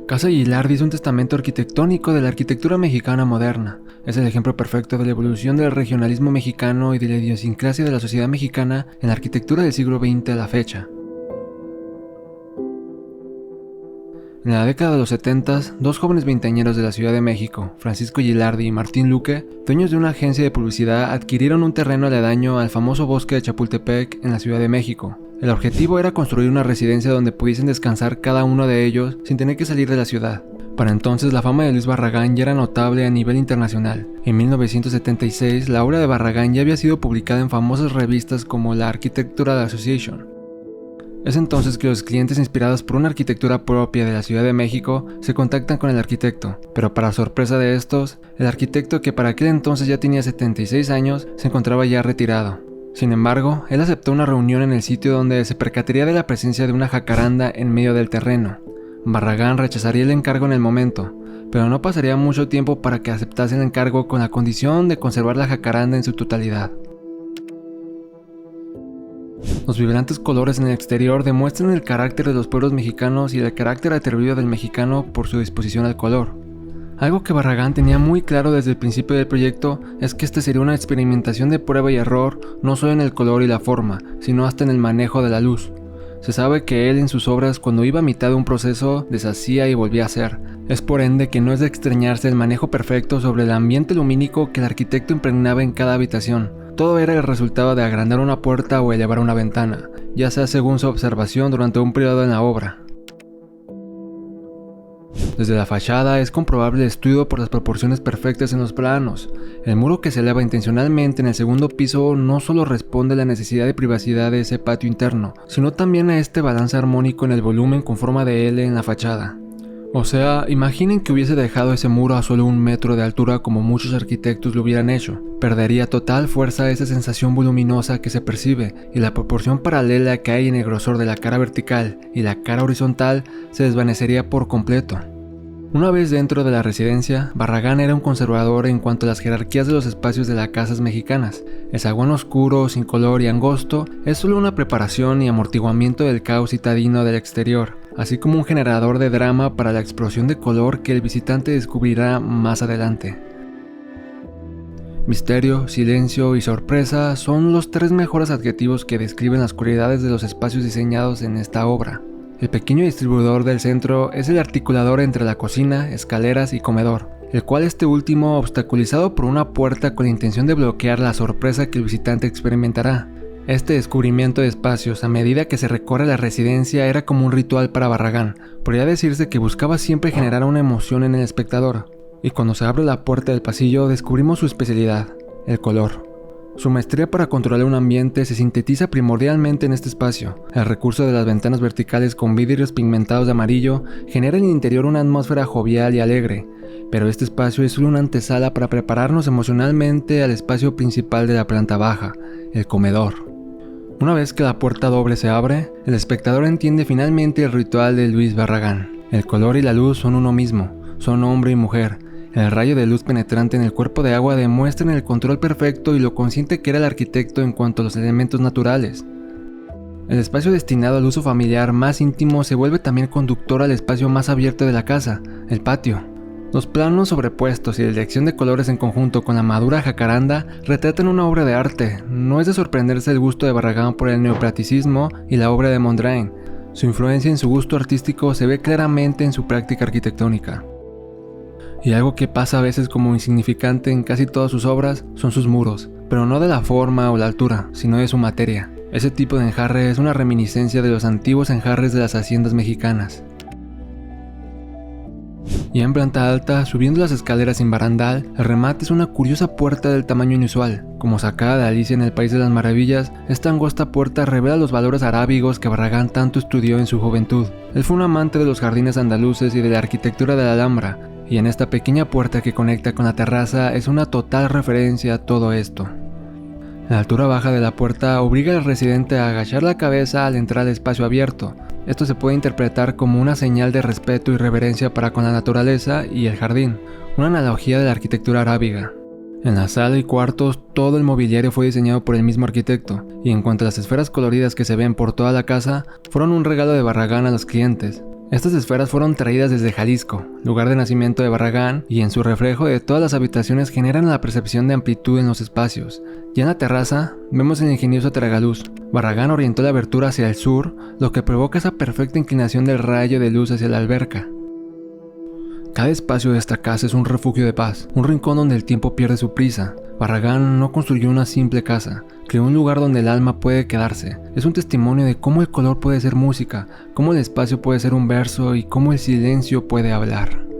Casa Gilardi es un testamento arquitectónico de la arquitectura mexicana moderna. Es el ejemplo perfecto de la evolución del regionalismo mexicano y de la idiosincrasia de la sociedad mexicana en la arquitectura del siglo XX a la fecha. En la década de los 70, dos jóvenes veinteañeros de la Ciudad de México, Francisco Gilardi y Martín Luque, dueños de una agencia de publicidad, adquirieron un terreno aledaño al famoso bosque de Chapultepec en la Ciudad de México. El objetivo era construir una residencia donde pudiesen descansar cada uno de ellos sin tener que salir de la ciudad. Para entonces la fama de Luis Barragán ya era notable a nivel internacional. En 1976 la obra de Barragán ya había sido publicada en famosas revistas como la Architectural Association. Es entonces que los clientes inspirados por una arquitectura propia de la Ciudad de México se contactan con el arquitecto, pero para sorpresa de estos, el arquitecto, que para aquel entonces ya tenía 76 años, se encontraba ya retirado. Sin embargo, él aceptó una reunión en el sitio donde se percataría de la presencia de una jacaranda en medio del terreno. Barragán rechazaría el encargo en el momento, pero no pasaría mucho tiempo para que aceptase el encargo con la condición de conservar la jacaranda en su totalidad. Los vibrantes colores en el exterior demuestran el carácter de los pueblos mexicanos y el carácter atrevido del mexicano por su disposición al color. Algo que Barragán tenía muy claro desde el principio del proyecto es que este sería una experimentación de prueba y error, no solo en el color y la forma, sino hasta en el manejo de la luz. Se sabe que él en sus obras, cuando iba a mitad de un proceso, deshacía y volvía a hacer. Es por ende que no es de extrañarse el manejo perfecto sobre el ambiente lumínico que el arquitecto impregnaba en cada habitación. Todo era el resultado de agrandar una puerta o elevar una ventana, ya sea según su observación durante un periodo en la obra. Desde la fachada es comprobable el estudio por las proporciones perfectas en los planos. El muro que se eleva intencionalmente en el segundo piso no solo responde a la necesidad de privacidad de ese patio interno, sino también a este balance armónico en el volumen con forma de L en la fachada. O sea, imaginen que hubiese dejado ese muro a solo 1 metro de altura como muchos arquitectos lo hubieran hecho. Perdería total fuerza esa sensación voluminosa que se percibe, y la proporción paralela que hay en el grosor de la cara vertical y la cara horizontal se desvanecería por completo. Una vez dentro de la residencia, Barragán era un conservador en cuanto a las jerarquías de los espacios de las casas mexicanas. El zaguán oscuro, sin color y angosto es solo una preparación y amortiguamiento del caos citadino del exterior, así como un generador de drama para la explosión de color que el visitante descubrirá más adelante. Misterio, silencio y sorpresa son los 3 mejores adjetivos que describen las cualidades de los espacios diseñados en esta obra. El pequeño distribuidor del centro es el articulador entre la cocina, escaleras y comedor, el cual este último obstaculizado por una puerta con la intención de bloquear la sorpresa que el visitante experimentará. Este descubrimiento de espacios a medida que se recorre la residencia era como un ritual para Barragán. Podría decirse que buscaba siempre generar una emoción en el espectador. Y cuando se abre la puerta del pasillo descubrimos su especialidad, el color. Su maestría para controlar un ambiente se sintetiza primordialmente en este espacio. El recurso de las ventanas verticales con vidrios pigmentados de amarillo genera en el interior una atmósfera jovial y alegre, pero este espacio es solo una antesala para prepararnos emocionalmente al espacio principal de la planta baja, el comedor. Una vez que la puerta doble se abre, el espectador entiende finalmente el ritual de Luis Barragán. El color y la luz son uno mismo, son hombre y mujer. El rayo de luz penetrante en el cuerpo de agua demuestra el control perfecto y lo consciente que era el arquitecto en cuanto a los elementos naturales. El espacio destinado al uso familiar más íntimo se vuelve también conductor al espacio más abierto de la casa, el patio. Los planos sobrepuestos y la elección de colores en conjunto con la madura jacaranda retratan una obra de arte. No es de sorprenderse el gusto de Barragán por el neoclasicismo y la obra de Mondrian. Su influencia en su gusto artístico se ve claramente en su práctica arquitectónica. Y algo que pasa a veces como insignificante en casi todas sus obras son sus muros, pero no de la forma o la altura, sino de su materia. Ese tipo de enjarre es una reminiscencia de los antiguos enjarres de las haciendas mexicanas. Y en planta alta, subiendo las escaleras sin barandal, el remate es una curiosa puerta del tamaño inusual. Como sacada de Alicia en el País de las Maravillas, esta angosta puerta revela los valores arábigos que Barragán tanto estudió en su juventud. Él fue un amante de los jardines andaluces y de la arquitectura de la Alhambra, y en esta pequeña puerta que conecta con la terraza es una total referencia a todo esto. La altura baja de la puerta obliga al residente a agachar la cabeza al entrar al espacio abierto. Esto se puede interpretar como una señal de respeto y reverencia para con la naturaleza y el jardín, una analogía de la arquitectura arábiga. En la sala y cuartos todo el mobiliario fue diseñado por el mismo arquitecto, y en cuanto a las esferas coloridas que se ven por toda la casa, fueron un regalo de Barragán a los clientes. Estas esferas fueron traídas desde Jalisco, lugar de nacimiento de Barragán, y en su reflejo de todas las habitaciones generan la percepción de amplitud en los espacios. Ya en la terraza, vemos el ingenioso tragaluz. Barragán orientó la abertura hacia el sur, lo que provoca esa perfecta inclinación del rayo de luz hacia la alberca. Cada espacio de esta casa es un refugio de paz, un rincón donde el tiempo pierde su prisa. Barragán no construyó una simple casa, creó un lugar donde el alma puede quedarse. Es un testimonio de cómo el color puede ser música, cómo el espacio puede ser un verso y cómo el silencio puede hablar.